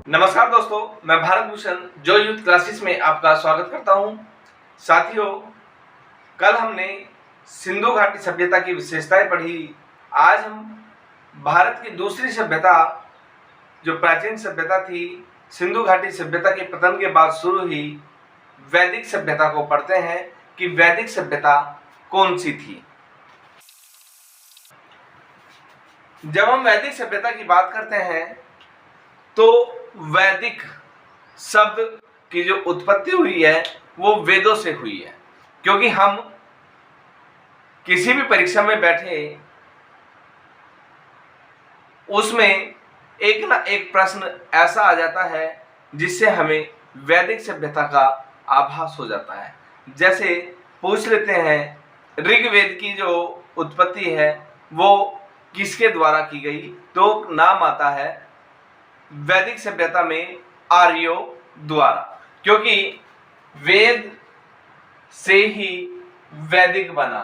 नमस्कार दोस्तों, मैं भारत भूषण जो यूथ क्लासेस में आपका स्वागत करता हूं। साथियों, कल हमने सिंधु घाटी सभ्यता की विशेषताएं पढ़ी। आज हम भारत की दूसरी सभ्यता, जो प्राचीन सभ्यता थी, सिंधु घाटी सभ्यता के पतन के बाद शुरू हुई वैदिक सभ्यता को पढ़ते हैं कि वैदिक सभ्यता कौन सी थी। जब हम वैदिक सभ्यता की बात करते हैं तो वैदिक शब्द की जो उत्पत्ति हुई है वो वेदों से हुई है। क्योंकि हम किसी भी परीक्षा में बैठे उसमें एक ना एक प्रश्न ऐसा आ जाता है जिससे हमें वैदिक सभ्यता का आभास हो जाता है। जैसे पूछ लेते हैं ऋग्वेद की जो उत्पत्ति है वो किसके द्वारा की गई, तो नाम आता है वैदिक सभ्यता में आर्यों द्वारा। क्योंकि वेद से ही वैदिक बना।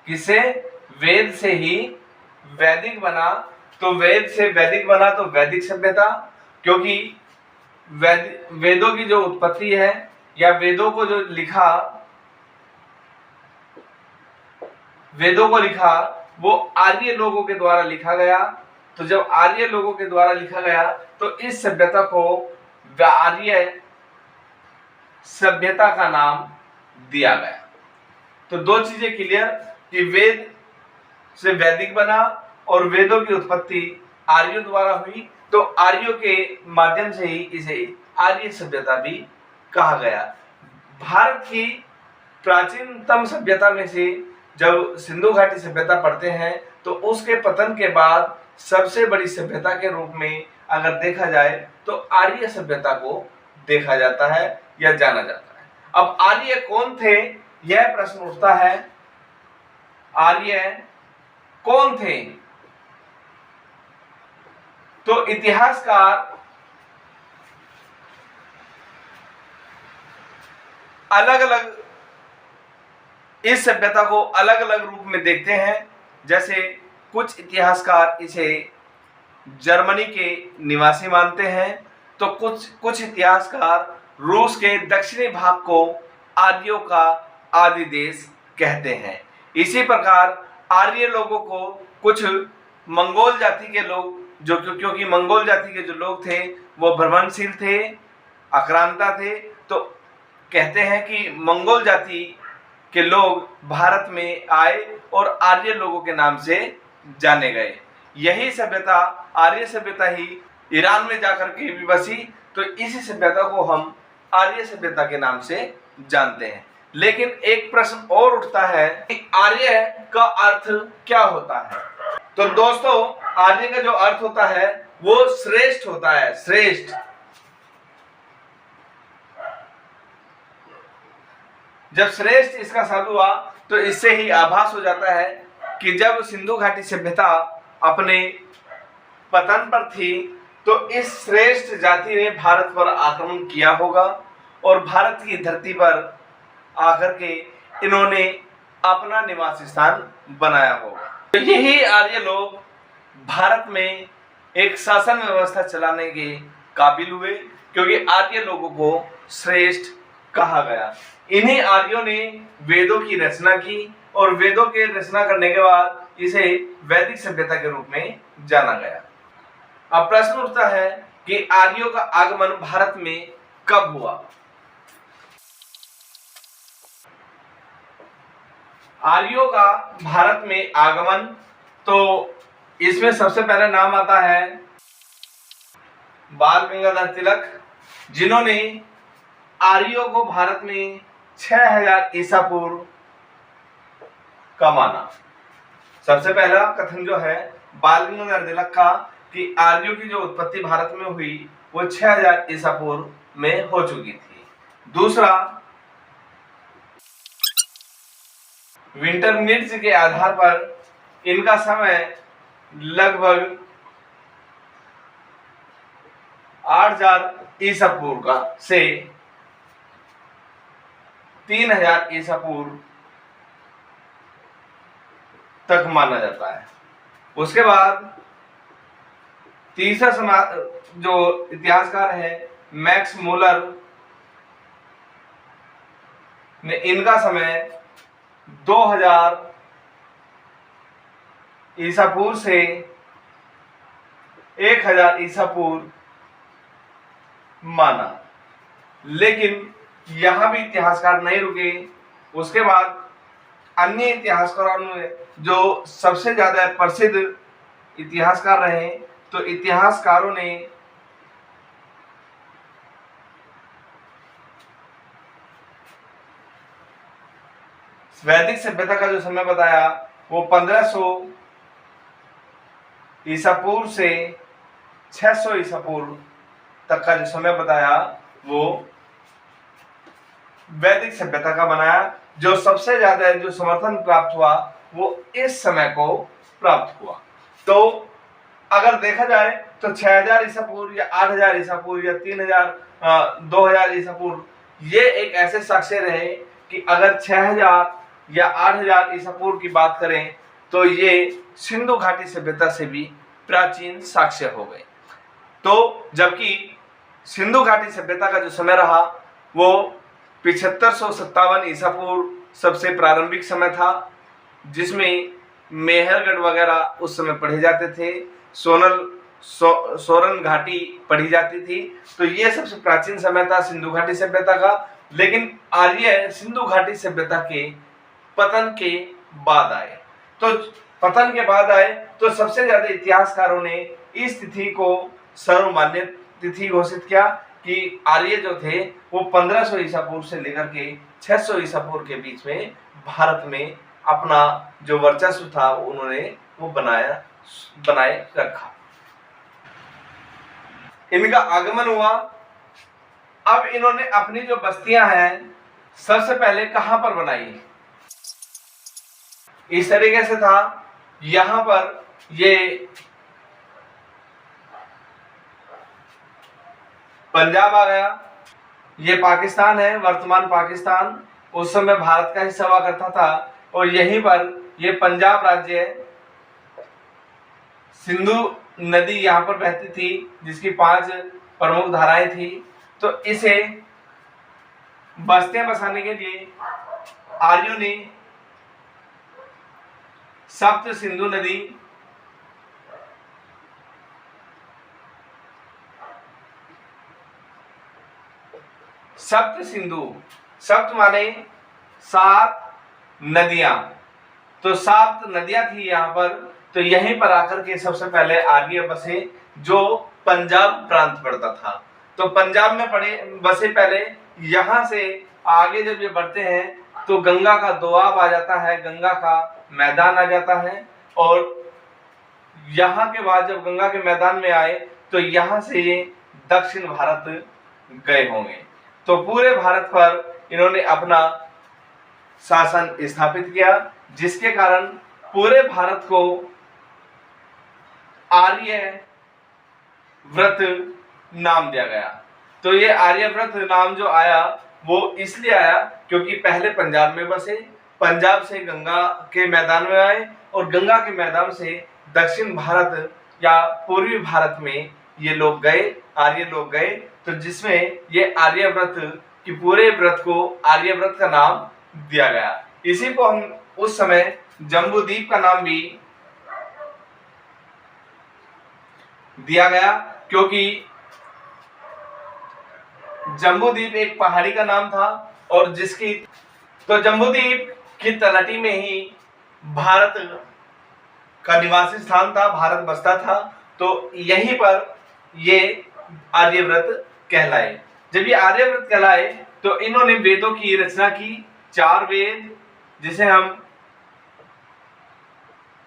किसे? वेद से ही वैदिक बना। तो वेद से वैदिक बना तो वैदिक सभ्यता। क्योंकि वेदों की जो उत्पत्ति है या वेदों को जो लिखा, वेदों को लिखा वो आर्य लोगों के द्वारा लिखा गया। तो जब आर्य लोगों के द्वारा लिखा गया तो इस सभ्यता को आर्य सभ्यता का नाम दिया गया। तो दो चीजें क्लियर कि वेद से वैदिक बना और वेदों की उत्पत्ति आर्यों द्वारा हुई, तो आर्यों के माध्यम से ही इसे आर्य सभ्यता भी कहा गया। भारत की प्राचीनतम सभ्यता में से जब सिंधु घाटी सभ्यता पढ़ते हैं तो उसके पतन के बाद सबसे बड़ी सभ्यता के रूप में अगर देखा जाए तो आर्य सभ्यता को देखा जाता है या जाना जाता है। अब आर्य कौन थे, यह प्रश्न उठता है। आर्य कौन थे? तो इतिहासकार अलग अलग इस सभ्यता को अलग अलग रूप में देखते हैं। जैसे कुछ इतिहासकार इसे जर्मनी के निवासी मानते हैं, तो कुछ इतिहासकार रूस के दक्षिणी भाग को आर्यों का आदि देश कहते हैं। इसी प्रकार आर्य लोगों को कुछ मंगोल जाति के लोग, जो क्योंकि मंगोल जाति के जो लोग थे वो भ्रमणशील थे, आक्रांता थे, तो कहते हैं कि मंगोल जाति के लोग भारत में आए और आर्य लोगों के नाम से जाने गए। यही सभ्यता, आर्य सभ्यता ही ईरान में जाकर के भी बसी, तो इसी सभ्यता को हम आर्य सभ्यता के नाम से जानते हैं। लेकिन एक प्रश्न और उठता है कि आर्य का अर्थ क्या होता है। तो दोस्तों, आर्य का जो अर्थ होता है वो श्रेष्ठ होता है। श्रेष्ठ। जब श्रेष्ठ इसका शब्द हुआ तो इससे ही आभास हो जाता है कि जब सिंधु घाटी सभ्यता अपने पतन पर थी तो इस श्रेष्ठ जाति ने भारत पर आक्रमण किया होगा और भारत की धरती पर आकर के इन्होंने अपना निवास स्थान बनाया होगा। तो यही आर्य लोग भारत में एक शासन व्यवस्था चलाने के काबिल हुए, क्योंकि आर्य लोगों को श्रेष्ठ कहा गया। इन्हीं आर्यों ने वेदों की रचना की और वेदों के रचना करने के बाद इसे वैदिक सभ्यता के रूप में जाना गया। अब प्रश्न उठता है कि आर्यों का आगमन भारत में कब हुआ। आर्यों का भारत में आगमन, तो इसमें सबसे पहले नाम आता है बाल गंगाधर तिलक, जिन्होंने आर्यों को भारत में 6000 ईसा पूर्व का माना। सबसे पहला कथन जो है बाल गंगाधर तिलक का कि आर्यों की जो उत्पत्ति भारत में हुई वो 6000 ईसा पूर्व में हो चुकी थी। दूसरा, विंटरमिट्ज के आधार पर इनका समय लगभग 8000 ईसा पूर्व का से 3000 ईसा पूर्व तक माना जाता है। उसके बाद तीसरा जो इतिहासकार है मैक्स मूलर ने इनका समय 2000 ईसा पूर्व से 1000 ईसा पूर्व माना। लेकिन यहां भी इतिहासकार नहीं रुके। उसके बाद अन्य इतिहासकारों ने, जो सबसे ज्यादा प्रसिद्ध इतिहासकार रहे, तो इतिहासकारों ने वैदिक सभ्यता का जो समय बताया वो 1500 ईसा पूर्व से 600 ईसा पूर्व तक का जो समय बताया वो वैदिक सभ्यता का बनाया। जो सबसे ज्यादा जो समर्थन प्राप्त हुआ वो इस समय को प्राप्त हुआ। तो अगर देखा जाए तो 6000 ईसा पूर्व या 8000 ईसा पूर्व या 2000 ईसा पूर्व, ये एक ऐसे साक्ष्य रहे कि अगर 6000 या 8000 ईसा पूर्व की बात करें तो ये सिंधु घाटी सभ्यता से भी प्राचीन साक्ष्य हो गए। तो जबकि सिंधु घाटी सभ्यता का जो समय रहा वो 7557 ईसा पूर्व सबसे प्रारंभिक समय था, जिसमें मेहरगढ़ वगैरह उस समय पढ़े जाते थे, सोरन घाटी पढ़ी जाती थी। तो ये सबसे प्राचीन समय था सिंधु घाटी सभ्यता का। लेकिन आर्य सिंधु घाटी सभ्यता के पतन के बाद आए। तो सबसे ज्यादा इतिहासकारों ने इस तिथि को सर्वमान्य तिथि घोषित किया कि आर्य जो थे वो 1500 ईसा पूर्व से लेकर के 600 ईसा पूर्व के बीच में भारत में अपना जो वर्चस्व था उन्होंने वो बनाए रखा। इनका आगमन हुआ। अब इन्होंने अपनी जो बस्तियां हैं सबसे पहले कहां पर बनाई? इस तरीके से था, यहां पर ये पंजाब आ गया, ये पाकिस्तान है, वर्तमान पाकिस्तान उस समय भारत का हिस्सा हुआ करता था, और यहीं पर ये पंजाब राज्य है। सिंधु नदी यहां पर बहती थी जिसकी 5 प्रमुख धाराएं थी। तो इसे बस्तियां बसाने के लिए आर्यों ने सप्त सिंधु नदी, सप्त माने 7 नदियां, तो 7 नदियां थी यहां पर। तो यहीं पर आकर के सबसे पहले आर्य बसे, जो पंजाब प्रांत पड़ता था। तो पंजाब में बसे पहले। यहां से आगे जब ये बढ़ते हैं तो गंगा का दोआब आ जाता है, गंगा का मैदान आ जाता है, और यहां के बाद जब गंगा के मैदान में आए तो यहां से ये दक्षिण भारत गए होंगे। तो पूरे भारत पर इन्होंने अपना शासन स्थापित किया, जिसके कारण पूरे भारत को आर्य व्रत नाम दिया गया। तो ये आर्यव्रत नाम जो आया वो इसलिए आया क्योंकि पहले पंजाब में बसे, पंजाब से गंगा के मैदान में आए, और गंगा के मैदान से दक्षिण भारत या पूर्वी भारत में ये लोग गए, आर्य लोग गए। तो जिसमें ये आर्यव्रत की पूरे व्रत को आर्यव्रत का नाम दिया गया। इसी को हम उस समय जम्बूद्वीप का नाम भी दिया गया, क्योंकि जम्बूद्वीप एक पहाड़ी का नाम था, और तो जम्बूद्वीप की तलहटी में ही भारत का निवासी स्थान था, भारत बसता था। तो यहीं पर ये आर्यव्रत कहलाए। जब ये आर्यव्रत कहलाए तो इन्होंने वेदों की रचना की, 4 वेद, जिसे हम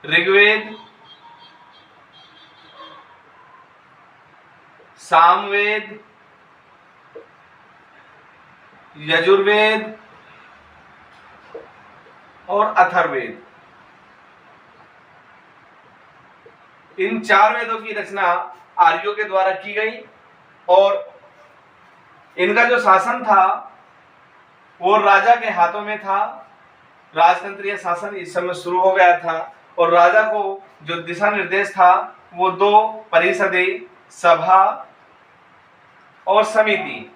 ऋग्वेद, सामवेद, यजुर्वेद और अथर्ववेद, इन 4 वेदों की रचना आर्यों के द्वारा की गई। और इनका जो शासन था वो राजा के हाथों में था। राजतंत्रीय शासन इस समय शुरू हो गया था, और राजा को जो दिशा निर्देश था वो दो परिषदें, सभा और समिति,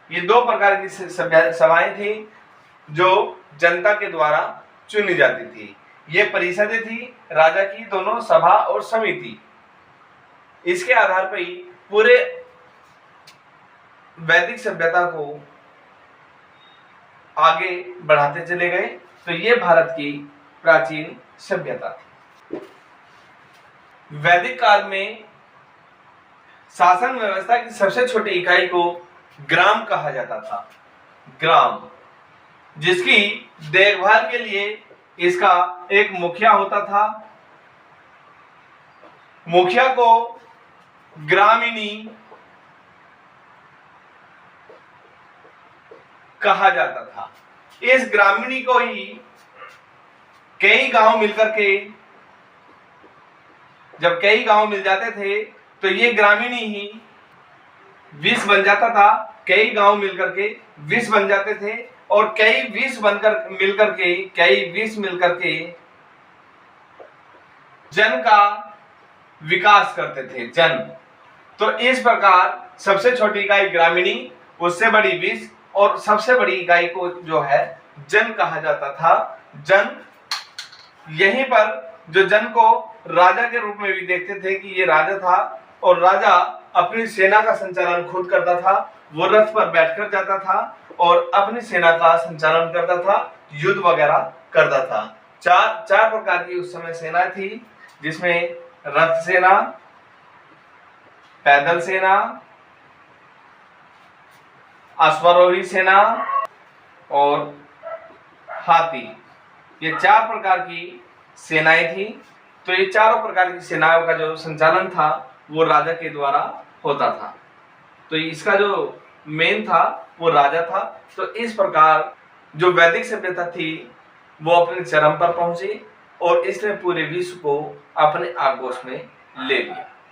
ये दो प्रकार की सभाएं थी जो जनता के द्वारा चुनी जाती थी। ये परिषदें थी राजा की, दोनों सभा और समिति। इसके आधार पर ही पूरे वैदिक सभ्यता को आगे बढ़ाते चले गए। तो ये भारत की प्राचीन सभ्यता थी। वैदिक काल में शासन व्यवस्था की सबसे छोटी इकाई को ग्राम कहा जाता था। ग्राम, जिसकी देखभाल के लिए इसका एक मुखिया होता था। मुखिया को ग्रामीणी कहा जाता था। इस ग्रामीणी को ही कई गांव मिलकर के, जब कई गांव मिल जाते थे तो ये ग्रामीणी ही 20 बन जाता था। कई गांव मिलकर के 20 बन जाते थे और कई 20 मिलकर के जन का विकास करते थे। जन, तो इस प्रकार सबसे छोटी इकाई ग्रामीणी, उससे बड़ी 20 और सबसे बड़ी इकाई को जो है जन कहा जाता था। जन, यहीं पर जो जन को राजा के रूप में भी देखते थे कि ये राजा था और राजा अपनी सेना का संचालन खुद करता था। वो रथ पर बैठकर जाता था और अपनी सेना का संचालन करता था, युद्ध वगैरह करता था। चार प्रकार की उस समय सेना थी, जिसमें रथ सेना, पैदल सेना, अश्वारोही सेना और हाथी। ये 4 प्रकार की सेनाएं थी। तो ये चारों प्रकार की सेनाओं का जो संचालन था वो राजा के द्वारा होता था। तो इसका जो मेन था वो राजा था। तो इस प्रकार जो वैदिक सभ्यता थी वो अपने चरम पर पहुंची और इसने पूरे विश्व को अपने आगोश में ले लिया।